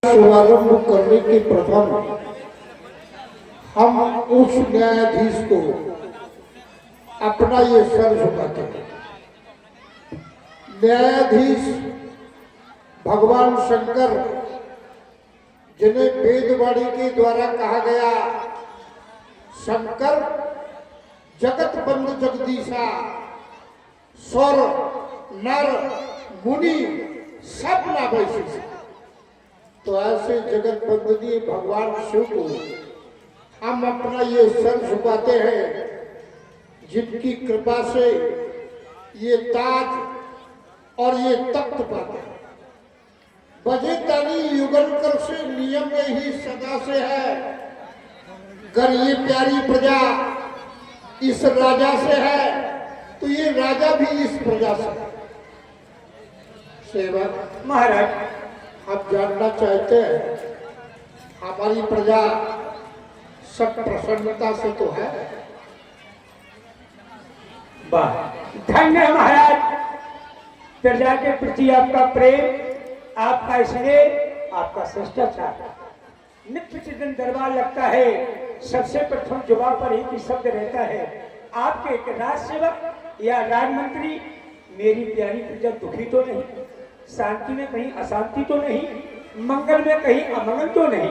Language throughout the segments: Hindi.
शुभारंभ करने के प्रथम हम उस न्यायाधीश को अपना ये सर झुकाते हैं। न्यायाधीश भगवान शंकर, जिन्हें वेदवाणी के द्वारा कहा गया शंकर जगत बंद जगदीशा, स्वर नर मुनि सब नावैशेष। तो ऐसे जगत बंदनीय भगवान शिव को हम अपना ये सर झुकाते हैं, जिनकी कृपा से ये ताज और ये तख्त पाते हैं। बजे ताली युगल कर से नियम में ही सदा से है, अगर ये प्यारी प्रजा इस राजा से है तो ये राजा भी इस प्रजा से है। सेवक महाराज, आप जानना चाहते हैं हमारी प्रजा सब प्रसन्नता से तो है। वाह, धन्य है महाराज। प्रजा के प्रति आपका प्रेम, आपका स्नेह, आपका शिष्टाचार। नित्य प्रतिदिन दरबार लगता है, सबसे प्रथम जुबान पर एक ही शब्द रहता है, आपके एक राज सेवक या राज मंत्री मेरी प्यारी प्रजा दुखी तो नहीं, शांति में कहीं अशांति तो नहीं, मंगल में कहीं अमंगल तो नहीं।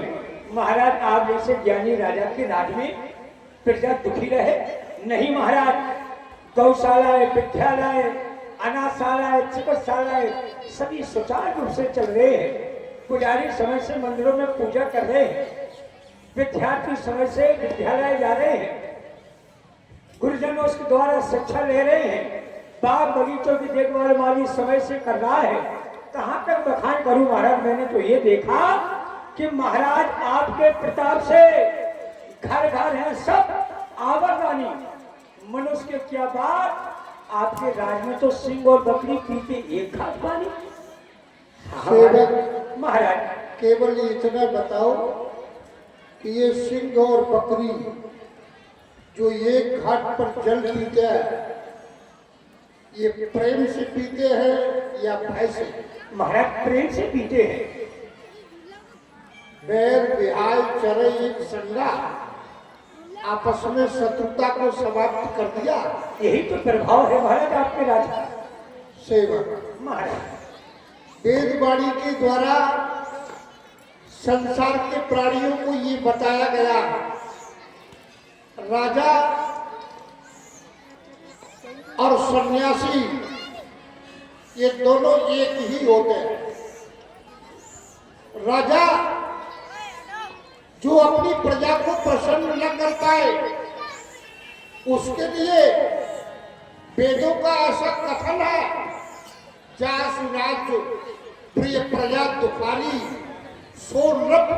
महाराज, आप जैसे ज्ञानी राजा के राज में प्रजा दुखी रहे नहीं महाराज। गौशालाएं, विद्यालय, अनाथशालाएं, चिकित्सालय सभी सुचारू रूप से चल रहे हैं। पुजारी समय से मंदिरों में पूजा कर रहे हैं, विद्यार्थी समय से विद्यालय जा रहे हैं, गुरुजनों उसके द्वारा शिक्षा ले रहे हैं, बाग बगीचों की देखभाल माली समय से कर रहा है। कहाँ तक बखान करूं महाराज। मैंने तो ये देखा कि महाराज आपके प्रताप से घर घर है सब आवाजानी। मनुष्य के क्या बात, आपके राज में तो सिंह और बकरी पीते एक घाट पानी। सेवक महाराज, केवल इतना बताओ कि ये सिंह और बकरी जो एक घाट पर जल पीते हैं, ये प्रेम से पीते हैं या भय से? महाराज, प्रेम से पीते हैं। बैर बिहाय चरे एक संगा, आपस में शत्रुता को समाप्त कर दिया। यही तो प्रभाव है महाराज आपके राज का। सेवक महाराज, वेदवाणी के द्वारा संसार के प्राणियों को ये बताया गया, राजा और सन्यासी ये दोनों एक ही होते हैं। राजा जो अपनी प्रजा को प्रसन्न न कर पाए, उसके लिए वेदों का ऐसा कथन है, जासु राज्य प्रिय प्रजा दुखारी, सो नृप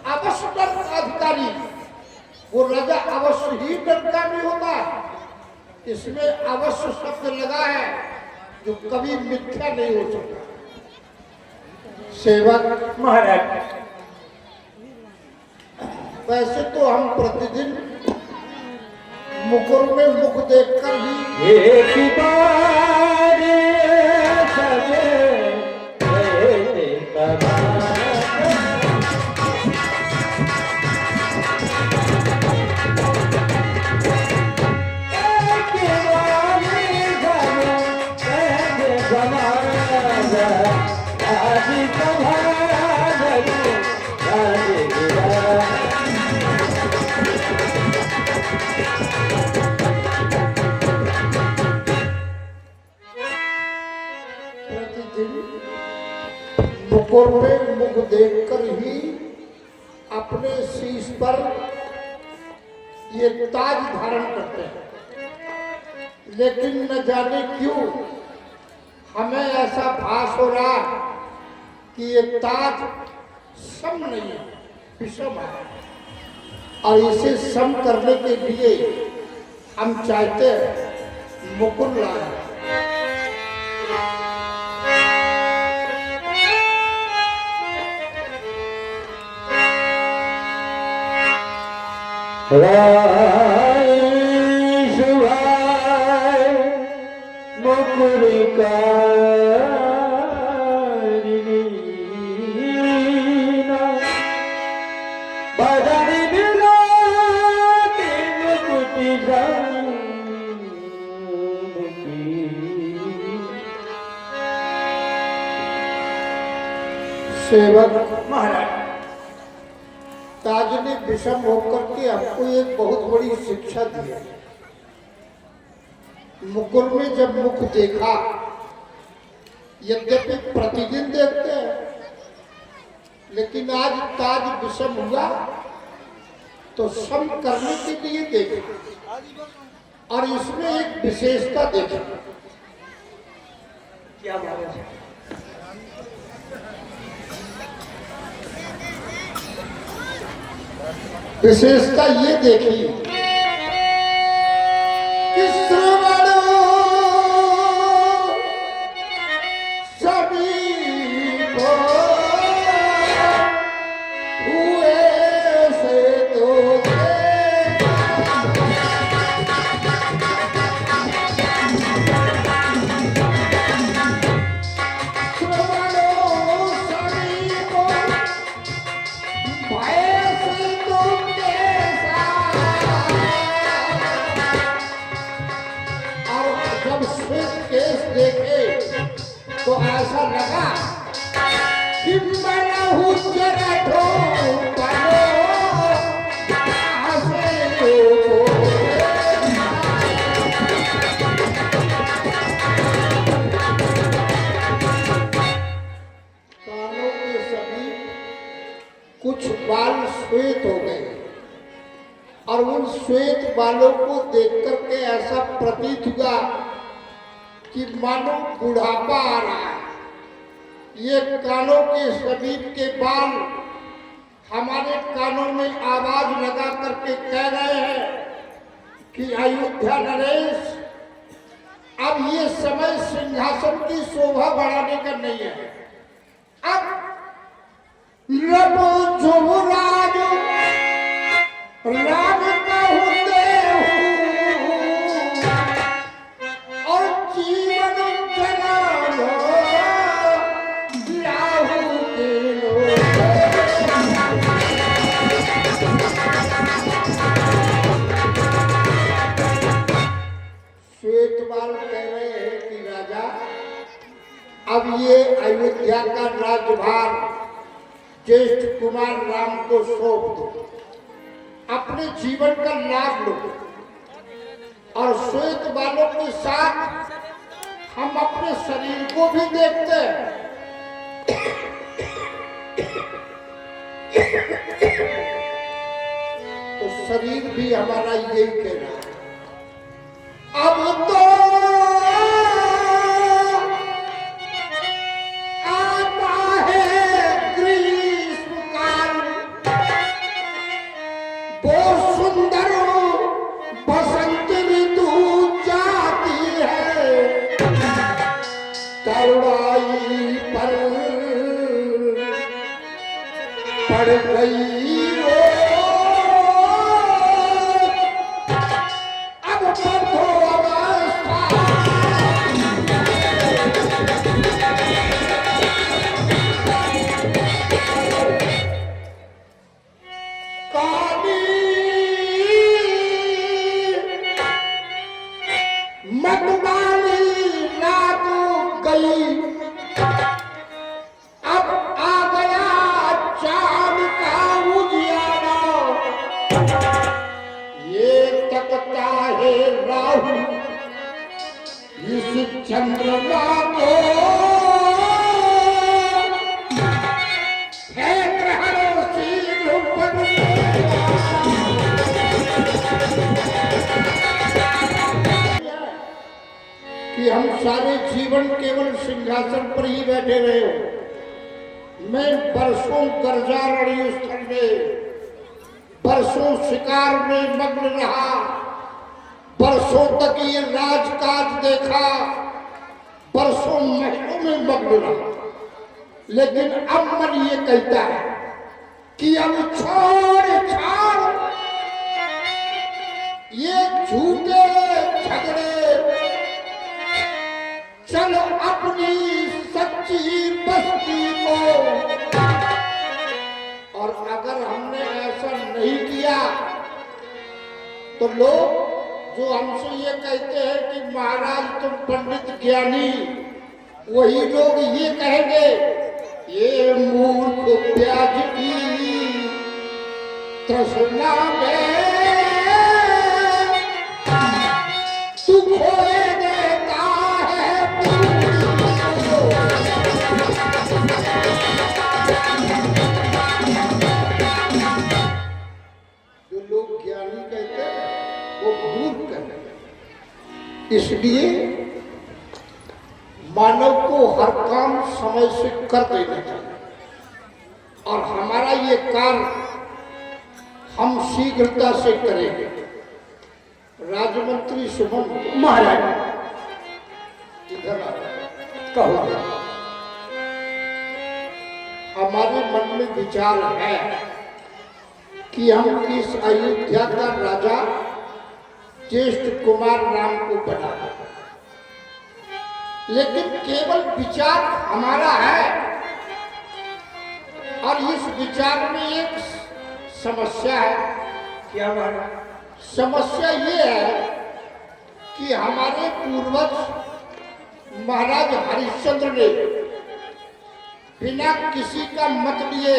अवश्य डर का अधिकारी। वो राजा अवश्य ही डर का नहीं होता। इसमें अवश्य शब्द लगा है जो कभी मिथ्या नहीं हो सकता। सेवक महाराज, वैसे तो हम प्रतिदिन मुकुर में मुख देखकर ही एक बार सजे मुकुर में मुख देखकर ही अपने शीश पर ये ताज धारण करते हैं। लेकिन न जाने क्यों हमें ऐसा भास हो रहा कि ये ताज सम नहीं है, विषम है। और इसे सम करने के लिए हम चाहते हैं मुकुर लाए। मुकुर का सेवक महाराज। ताज ने विषम होकर के हमको एक बहुत बड़ी शिक्षा दी है। मुकुल में जब मुख देखा, यद्यपि प्रतिदिन देखते हैं, लेकिन आज ताज विषम हुआ तो सम करने के लिए देखे और इसमें एक विशेषता देखी। क्या बात है? विशेषता ये देखी कि श्रवण समीप हुए से तो देखे तो ऐसा लगा कि मैं हूँ जरा कानों के सभी कुछ बाल श्वेत हो गए और उन श्वेत बालों को देख करके ऐसा प्रतीत हुआ कि मानो बुढ़ापा आ रहा है। ये कानों के समीप के बाल हमारे कानों में आवाज लगा करके कह रहे हैं कि अयोध्या नरेश, अब ये समय सिंहासन की शोभा बढ़ाने का नहीं है। अब रबो जुवराज राम का और जीवन जलालो राहु के श्वेतवाल कह रहे हैं कि राजा, अब ये अयोध्या का राजभार ज्येष्ठ कुमार राम को सौंप दो, अपने जीवन का लाभ लो और श्वेत बालों के साथ हम अपने शरीर को भी देखते हैं। तो शरीर भी हमारा यही कहना है। अब तो आता है ग्रीष्मकाल, बहुत सुंदर बसंत ऋतु जाती है, तरुणाई पर पड़ गई वो अब बंधो अवस्था। मतवाली रात गई, अब आ गया चांद का उजियारा। ये तकता है राहु इस चंद्रमा को, है ग्रहण शीघ्र कि हम सारे जीवन केवल सिंहासन पर ही बैठे रहे। मैं बरसों गर्जा रणस्थल में, बरसों शिकार में मग्न रहा, बरसों तक ये राजकाज देखा, बरसों महलों में मग्न रहा, लेकिन अब मन ये कहता है कि अब छोड़ छाड़ ये झूठे झगड़े, चलो अपनी सच्ची बस्ती को। और अगर हमने ऐसा नहीं किया तो लोग जो हमसे ये कहते हैं कि महाराज तुम पंडित ज्ञानी, वही लोग ये कहेंगे ये मूर्ख प्याज की तृष्णा में तू खोए देता है। जो लोग ज्ञानी कहते हैं वो मूर्ख कहते हैं। इसलिए मानव को हर काम समय से कर देना चाहिए और हमारा ये कार्य हम शीघ्रता से करेंगे। राजमंत्री सुमन महाराज इधर आ कहो। हमारे मन में विचार है कि हम इस अयोध्या का राजा ज्येष्ठ कुमार राम को बना, लेकिन केवल विचार हमारा है और इस विचार में एक समस्या है। क्या महाराज? समस्या ये है कि हमारे पूर्वज महाराज हरिश्चंद्र ने बिना किसी का मत लिए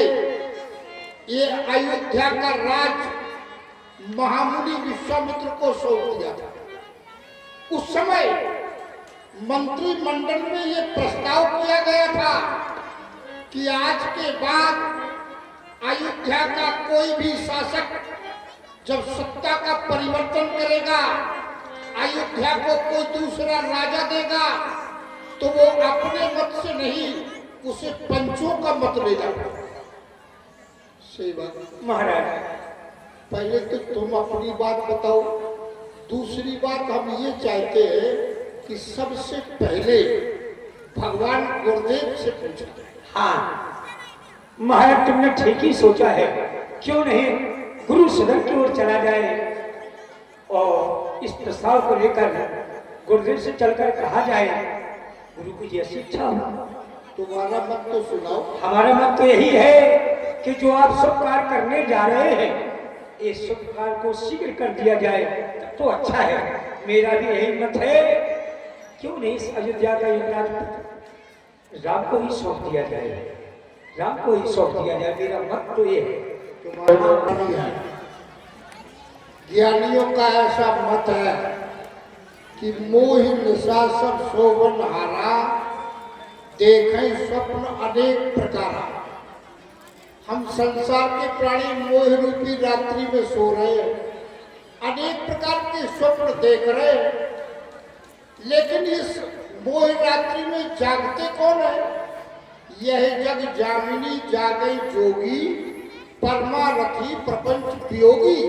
ये अयोध्या का राज महामुनि विश्वामित्र को सौंप दिया था। उस समय मंत्रिमंडल में ये प्रस्ताव किया गया था कि आज के बाद अयोध्या का कोई भी शासक जब सत्ता का परिवर्तन करेगा, अयोध्या को कोई दूसरा राजा देगा, तो वो अपने मत से नहीं, उसे पंचों का मत लेगा। सही बात महाराज। पहले तो तुम अपनी बात बताओ, दूसरी बात हम ये चाहते हैं कि सबसे पहले भगवान गुरुदेव से पूछा जाए। हाँ महाराज, तुमने ठीक ही सोचा है। क्यों नहीं गुरु सदन की ओर चला जाए और इस प्रस्ताव को लेकर गुरुदेव से चलकर कहा जाए गुरु की जैसी इच्छा हो। तुम्हारा मत तो सुनाओ। हमारा मत तो यही है कि जो आप शुभ कार्य करने जा रहे हैं, इस शुभ कार्य को शीघ्र कर दिया जाए तब तो अच्छा है। मेरा भी यही मत है। क्यों नहीं इस अयोध्या का युवराज राम को ही सौंप दिया जाए, राम को ही सौंप दिया जाए। मेरा मत तो ये है। ज्ञानियों का ऐसा मत है कि मोह निशा सब शोभन हारा, देखें स्वप्न अनेक प्रकार। हम संसार के प्राणी मोह रूपी रात्रि में सो रहे हैं, अनेक प्रकार के स्वप्न देख रहे हैं, लेकिन इस मोह रात्रि में जागते कौन है? यह जग जामिनी जागे जोगी, परमारथी प्रपंच वियोगी।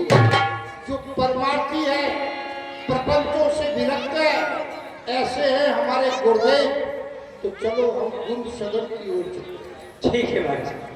जो परमार्थी है, प्रपंचों से विरक्त है, ऐसे हैं हमारे गुरुदेव। तो चलो हम गुरु सदन की ओर चलते हैं। ठीक है भाई।